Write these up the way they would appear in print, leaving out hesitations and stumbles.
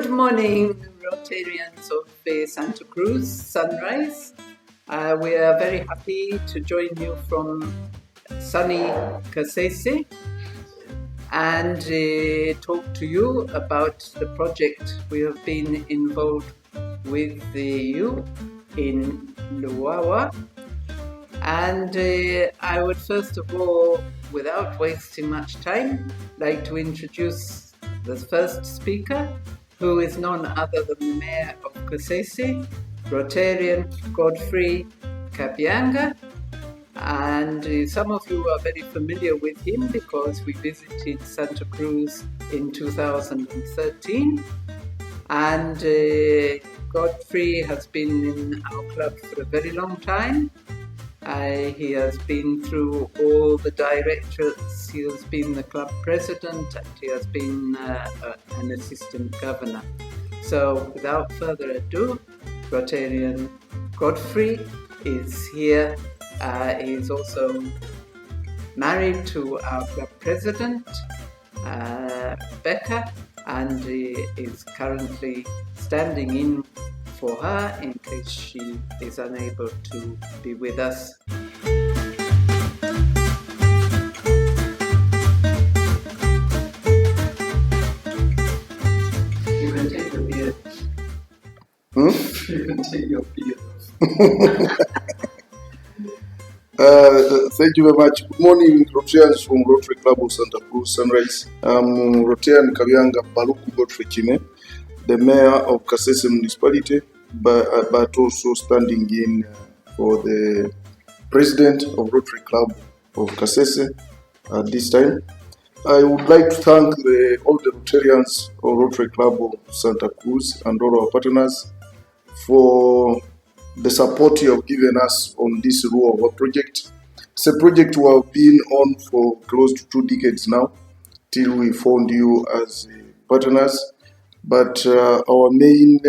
Good morning, Rotarians of Santa Cruz Sunrise. We are very happy to join you from sunny Kasese and talk to you about the project we have been involved with you in Lhuhwahwa. And I would first of all, without wasting much time, like to introduce the first speaker, who is none other than the Mayor of Kasese, Rotarian Godfrey Kabbyanga. And some of you are very familiar with him because we visited Santa Cruz in 2013. And Godfrey has been in our club for a very long time. He has been through all the directorates, he has been the club president, and he has been an assistant governor. So without further ado, Rotarian Godfrey is here. He is also married to our club president, Rebecca, and he is currently standing in for her in case she is unable to be with us. You can take your beard. You can take your beard. Thank you very much. Good morning, Rotarians from Rotary Club of Santa Cruz Sunrise. I'm Rotarian Kabbyanga Baluku Godfrey Kiime, the Mayor of Kasese Municipality, but also standing in for the President of Rotary Club of Kasese at this time. I would like to thank all the Rotarians of Rotary Club of Santa Cruz and all our partners for the support you have given us on this Lhuhwahwa project. It's a project we have been on for close to 2 decades now, till we found you as partners. But our main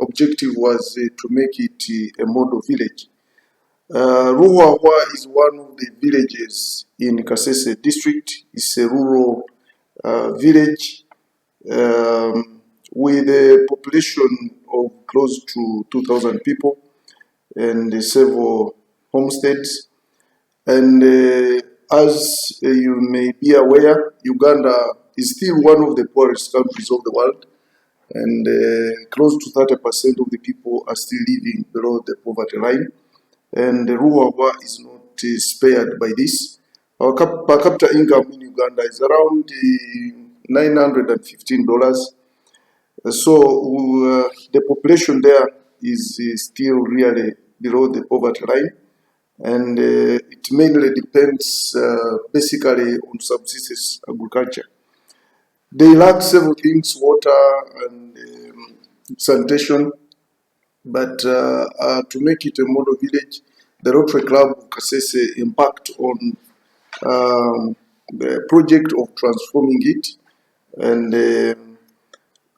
objective was to make it a model village. Lhuhwahwa is one of the villages in Kasese district. It's a rural village with a population of close to 2,000 people and several homesteads. And as you may be aware, Uganda is still one of the poorest countries of the world, and close to 30% of the people are still living below the poverty line. And Lhuhwahwa is not spared by this. Our per capita income in Uganda is around $915. So the population there is still really below the poverty line, and it mainly depends basically on subsistence agriculture. They lack several things: water and sanitation. But to make it a model village, the Rotary Club of Kasese embarked on the project of transforming it, and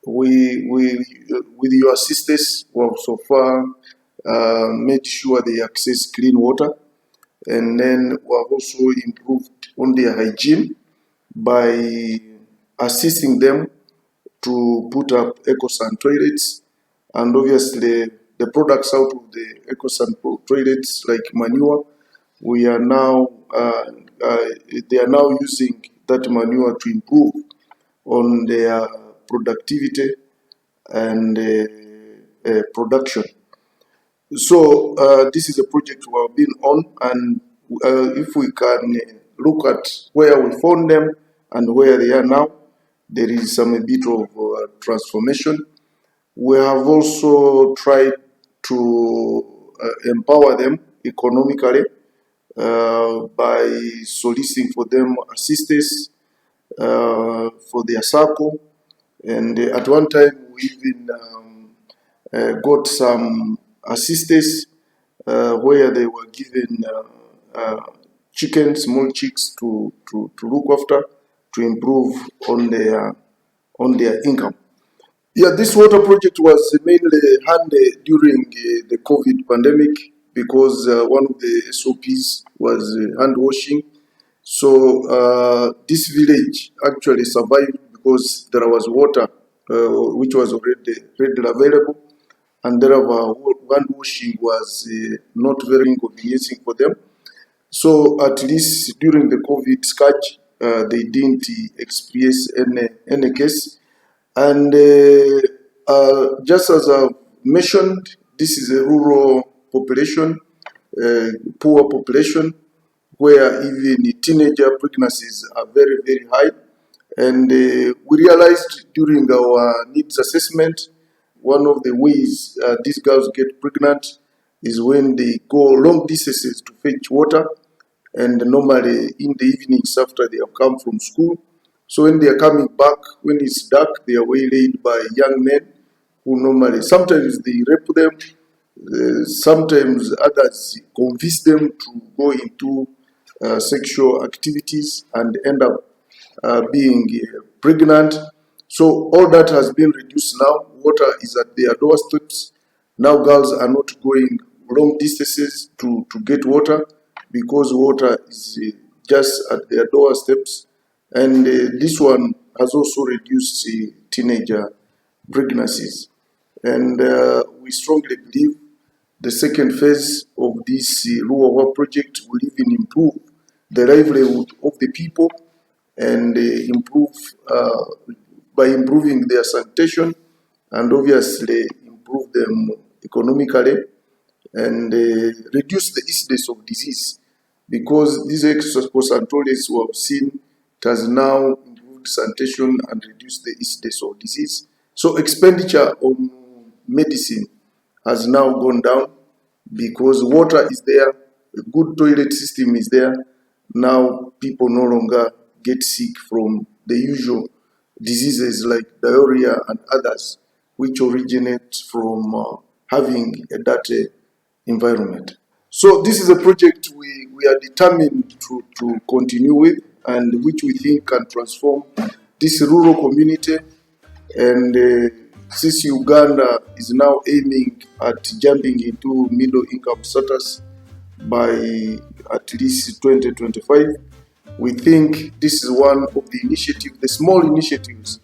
we with your assistance, we have so far made sure they access clean water, and then we have also improved on their hygiene by assisting them to put up EcoSan toilets. And obviously, the products out of the EcoSan toilets, like manure, we are now they are now using that manure to improve on their productivity and production. So this is a project we have been on, and if we can look at where we found them and where they are now, there is a bit of transformation. We have also tried to empower them economically by soliciting for them assistance for their circle. And at one time, we even got some assistance where they were given chickens, small chicks to look after, to improve on their income. Yeah, this water project was mainly handled during the COVID pandemic because one of the SOPs was hand washing. So this village actually survived because there was water which was already readily available, and therefore hand washing was not very inconveniencing for them. So at least during the COVID scourge, they didn't experience any case. And just as I mentioned, this is a rural population, poor population, where even teenager pregnancies are very, very high. And we realized during our needs assessment, one of the ways these girls get pregnant is when they go long distances to fetch water, and normally in the evenings after they have come from school. So when they are coming back, when it's dark, they are waylaid by young men who normally, sometimes they rape them, sometimes others convince them to go into sexual activities and end up being pregnant. So all that has been reduced now. Water is at their doorsteps. Now girls are not going long distances to get water, because water is just at their doorsteps. And this one has also reduced teenager pregnancies. And we strongly believe the second phase of this Lhuhwahwa project will even improve the livelihood of the people and by improving their sanitation, and obviously improve them economically, and reduce the incidence of disease, because these ex-controllers who have seen it has now improved sanitation and reduced the incidence of disease. So expenditure on medicine has now gone down because water is there, a good toilet system is there. Now people no longer get sick from the usual diseases like diarrhea and others, which originate from having a dirty environment. So this is a project we are determined to continue with, and which we think can transform this rural community. And Kasese Uganda is now aiming at jumping into middle income status by at least 2025. We think this is one of the initiatives, the small initiatives,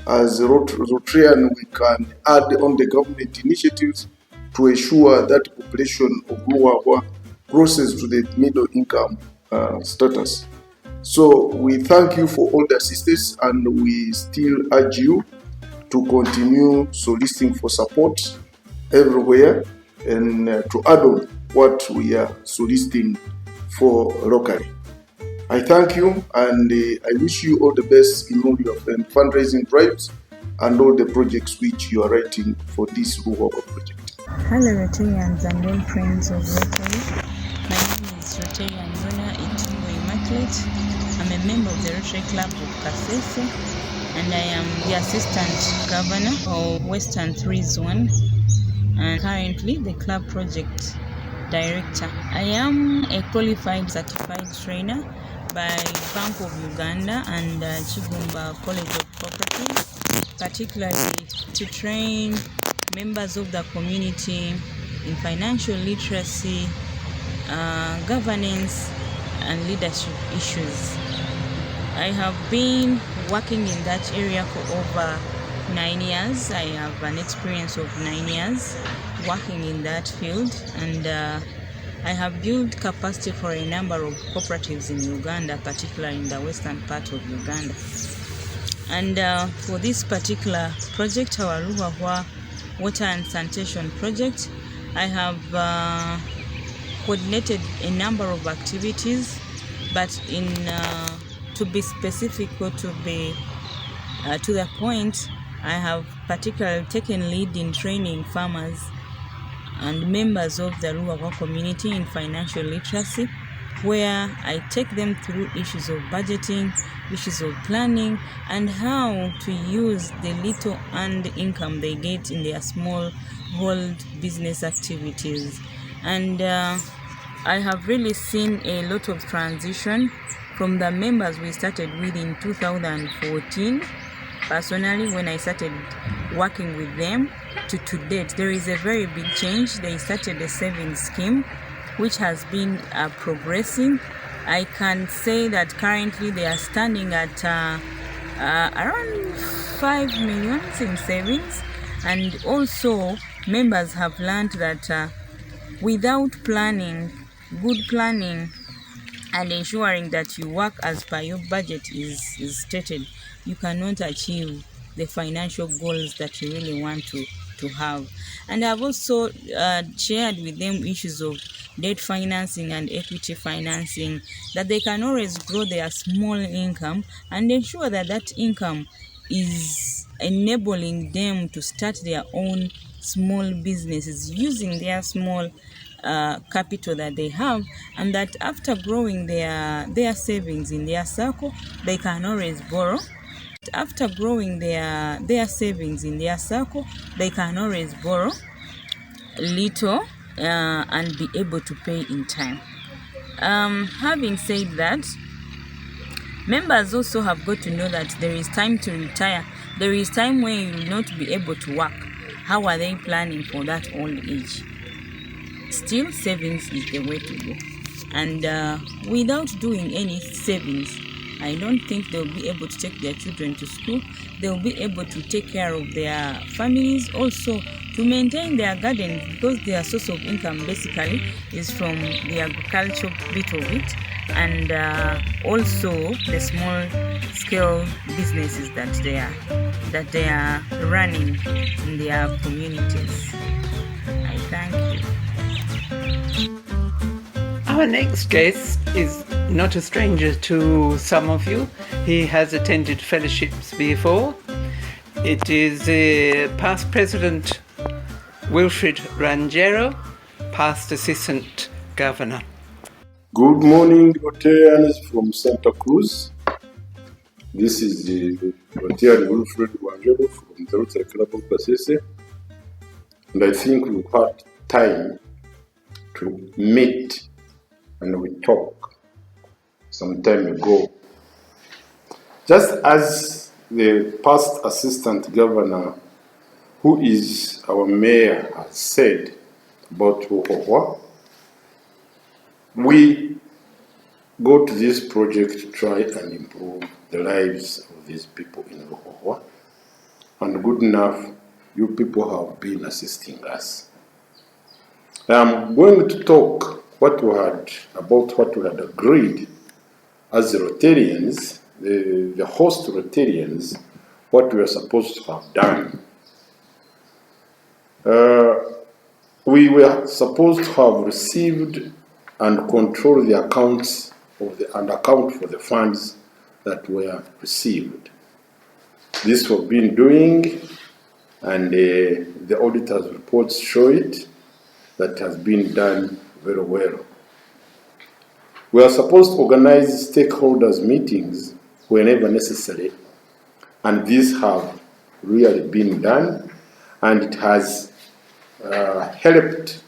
as Rotarian we can add on the government initiatives to ensure that population of Lhuhwahwa crosses to the middle income status. So we thank you for all the assistance, and we still urge you to continue soliciting for support everywhere, and to add on what we are soliciting for locally. I thank you, and I wish you all the best in all your fundraising drives and all the projects which you are writing for this Lhuhwahwa project. Hello Rotarians and all friends of Rotary. My name is Rotarian Rhona Ithungo. I'm a member of the Rotary Club of Kasese, and I am the Assistant Governor of Western 3 Zone, and currently the Club Project Director. I am a qualified certified trainer by Bank of Uganda and Chigumba College of Cooperative, particularly to train members of the community in financial literacy, governance, and leadership issues. I have been working in that area for over 9 years. I have an experience of 9 years working in that field, and I have built capacity for a number of cooperatives in Uganda, particularly in the western part of Uganda. And for this particular project, our Lhuhwahwa Water and Sanitation project, I have coordinated a number of activities, but to be specific or to be to the point, I have particularly taken lead in training farmers and members of the Lhuhwahwa community in financial literacy, where I take them through issues of budgeting, issues of planning, and how to use the little earned income they get in their small hold business activities. And I have really seen a lot of transition from the members we started with in 2014. Personally, when I started working with them to date, there is a very big change. They started a savings scheme which has been progressing. I can say that currently they are standing at around 5 million in savings. And also members have learned that without planning, good planning, and ensuring that you work as per your budget is stated, you cannot achieve the financial goals that you really want to have. And I've also shared with them issues of debt financing and equity financing, that they can always grow their small income and ensure that that income is enabling them to start their own small businesses using their small capital that they have, and that after growing their savings in their circle, they can always borrow. After growing their savings in their circle, they can always borrow little and be able to pay in time. Having said that, members also have got to know that there is time to retire. There is time when you will not be able to work. How are they planning for that old age? Still, savings is the way to go. And without doing any savings, I don't think they'll be able to take their children to school. They'll be able to take care of their families, also to maintain their gardens, because their source of income basically is from the agricultural bit of it, and also the small scale businesses that they are running in their communities. I thank you. Our next guest is not a stranger to some of you. He has attended fellowships before. It is past President Wilfred Rwanjeru, past Assistant Governor. Good morning, Rotarians from Santa Cruz. This is the Rotarian Wilfred Rwanjeru from the Rotary Club of Kasese. And I think we've had time to meet and we talk some time ago. Just as the past Assistant Governor, who is our mayor, has said about Lhuhwahwa, we go to this project to try and improve the lives of these people in Lhuhwahwa. And good enough, you people have been assisting us. I'm going to talk about what we had agreed as the Rotarians, the host Rotarians, what we are supposed to have done. We were supposed to have received and control the accounts and account for the funds that were received. This we've been doing, and the auditor's reports show it, that has been done very well. We are supposed to organize stakeholders meetings whenever necessary, and these have really been done, and it has helped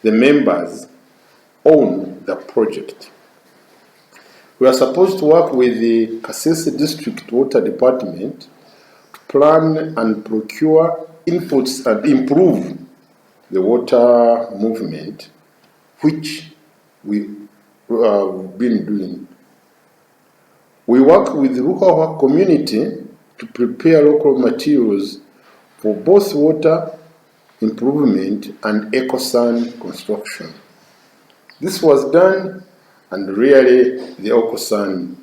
the members own the project. We are supposed to work with the Kasese District Water Department to plan and procure inputs and improve the water movement, which we have been doing. We work with the Lhuhwahwa community to prepare local materials for both water improvement and eco-san construction. This was done, and really the eco-san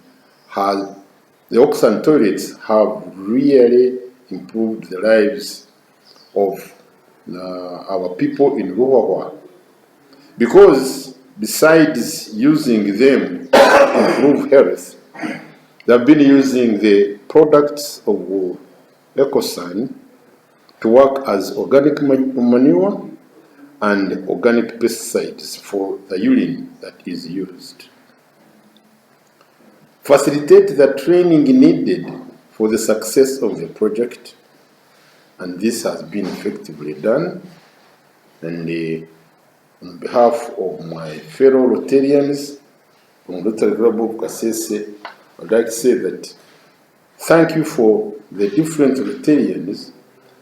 toilets have really improved the lives of our people in Lhuhwahwa, because besides using them to improve health, they have been using the products of eco-san to work as organic manure and organic pesticides for the urine that is used. Facilitate the training needed for the success of the project, and this has been effectively done. And on behalf of my fellow Rotarians from Rotary Club of Kasese, I'd like to say that thank you for the different Rotarians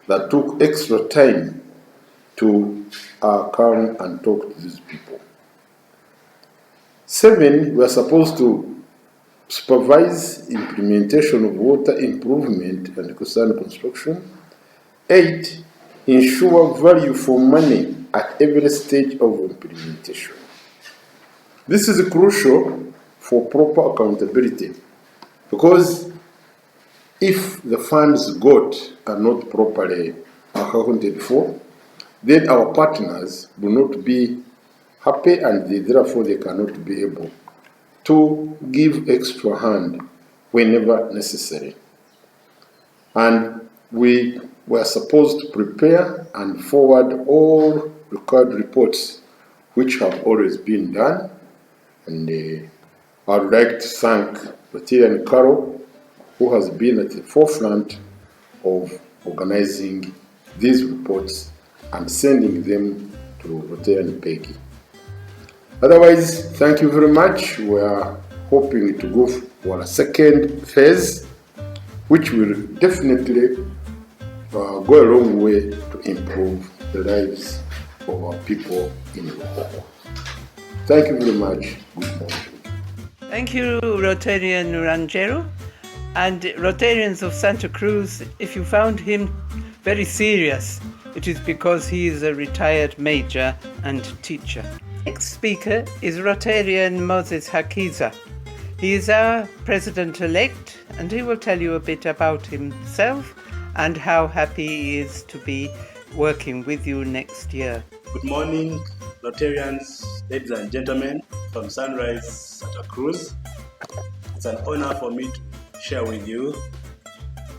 that took extra time to come and talk to these people. 7, we are supposed to supervise implementation of water improvement and concern construction. 8. Ensure value for money at every stage of implementation. This is crucial for proper accountability, because if the funds got are not properly accounted for, then our partners will not be happy, and therefore they cannot be able to give extra hand whenever necessary. And we were supposed to prepare and forward all required reports, which have always been done. And I would like to thank Rotarian Carol, who has been at the forefront of organizing these reports and sending them to Rotarian Peggy. Otherwise, thank you very much. We are hoping to go for a second phase, which will definitely go a long way to improve the lives of our people in Lhuhwahwa. Thank you very much. Good morning. Thank you, Rotarian Rwanjeru. And Rotarians of Santa Cruz, if you found him very serious, it is because he is a retired major and teacher. Next speaker is Rotarian Moses Hakiza. He is our president-elect, and he will tell you a bit about himself and how happy he is to be working with you next year. Good morning, Rotarians, ladies and gentlemen from Sunrise Santa Cruz. It's an honor for me to share with you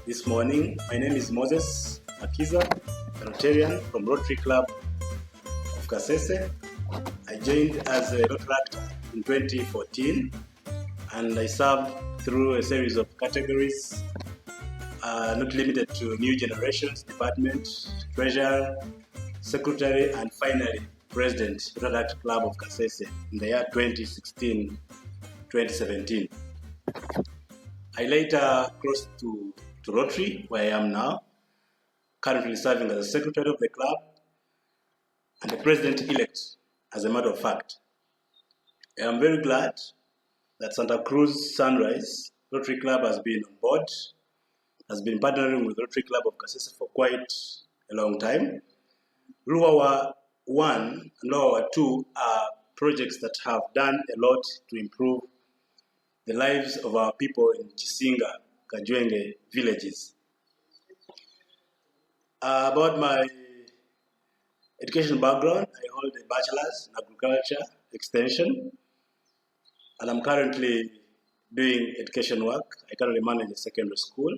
this morning. My name is Moses Hakiza, a Rotarian from Rotary Club of Kasese. I joined as a Rotary actor in 2014, and I served through a series of categories, not limited to New Generations Department, Treasurer, Secretary, and finally President, Rotary Club of Kasese in the year 2016-2017. I later crossed to Rotary, where I am now, currently serving as the Secretary of the club and the President-elect, as a matter of fact. I am very glad that Santa Cruz Sunrise Rotary Club has been on board, has been partnering with Rotary Club of Kasese for quite a long time. Lhuhwahwa 1 and Lhuhwahwa 2 are projects that have done a lot to improve the lives of our people in Chisinga, Kajwenge villages. About my education background, I hold a bachelor's in agriculture extension, and I'm currently doing education work. I currently manage a secondary school,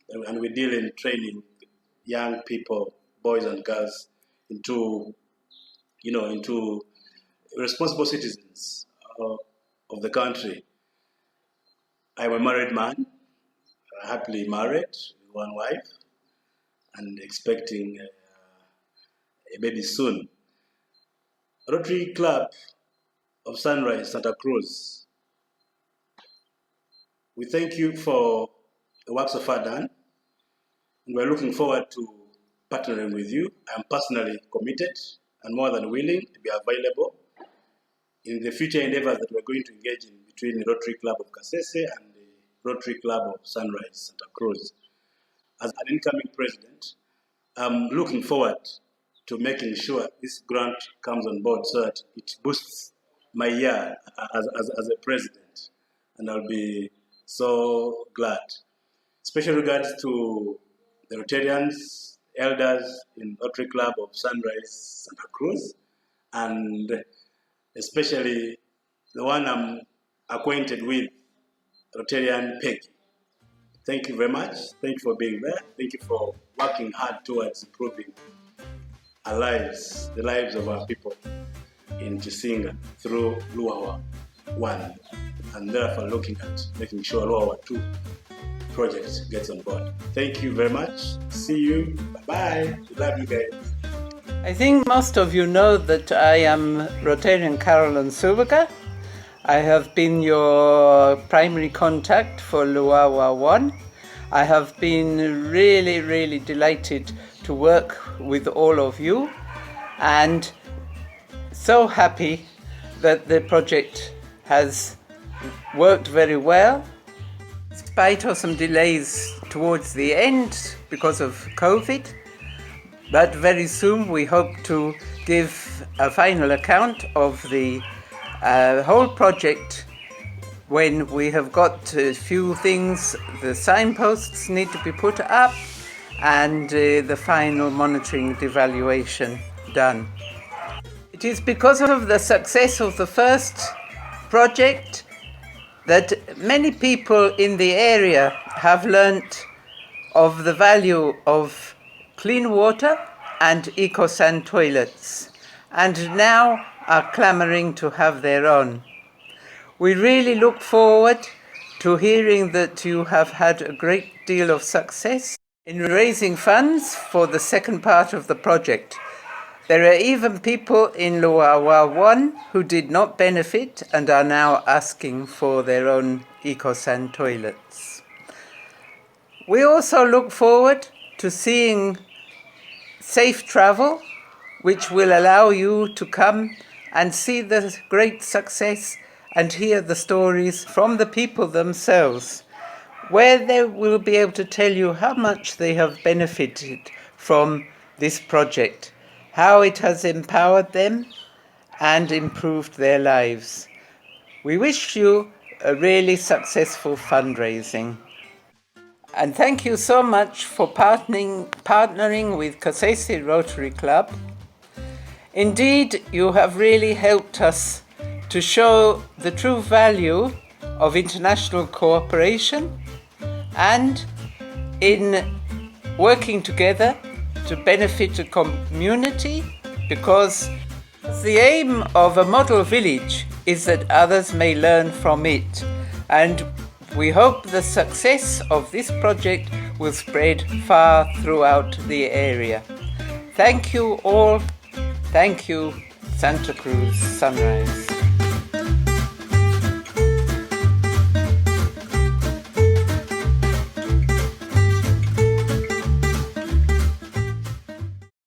and we deal in training young people, boys and girls, into responsible citizens of the country. I'm a married man, happily married with one wife, and expecting a baby soon. Rotary Club of Sunrise Santa Cruz, we thank you for the work so far done, and we're looking forward to partnering with you. I'm personally committed and more than willing to be available in the future endeavors that we're going to engage in between the Rotary Club of Kasese and the Rotary Club of Sunrise Santa Cruz. As an incoming president, I'm looking forward to making sure this grant comes on board so that it boosts my year as a president, and I'll be so glad. Special regards to the Rotarians, elders in Rotary Club of Sunrise Santa Cruz, and especially the one I'm acquainted with, Rotarian Peggy. Thank you very much. Thank you for being there. Thank you for working hard towards improving our lives, the lives of our people in Chisinga through Lhuhwahwa 1, and therefore looking at making sure Lhuhwahwa 2 project gets on board. Thank you very much. See you. Bye-bye. Love you guys. I think most of you know that I am Rotarian Carolyn Silverga. I have been your primary contact for Lhuhwahwa 1. I have been really, really delighted to work with all of you, and so happy that the project has worked very well, in spite of some delays towards the end because of COVID. But very soon we hope to give a final account of the whole project when we have got a few things. The signposts need to be put up and the final monitoring and evaluation done. It is because of the success of the first project that many people in the area have learnt of the value of clean water and eco-san toilets, and now are clamouring to have their own. We really look forward to hearing that you have had a great deal of success in raising funds for the second part of the project. There are even people in Lhuhwahwa 1 who did not benefit and are now asking for their own eco-san toilets. We also look forward to seeing safe travel, which will allow you to come and see the great success and hear the stories from the people themselves, where they will be able to tell you how much they have benefited from this project, how it has empowered them and improved their lives. We wish you a really successful fundraising. And thank you so much for partnering with Kasese Rotary Club. Indeed, you have really helped us to show the true value of international cooperation and in working together to benefit the community, because the aim of a model village is that others may learn from it. And we hope the success of this project will spread far throughout the area. Thank you all. Thank you, Santa Cruz Sunrise.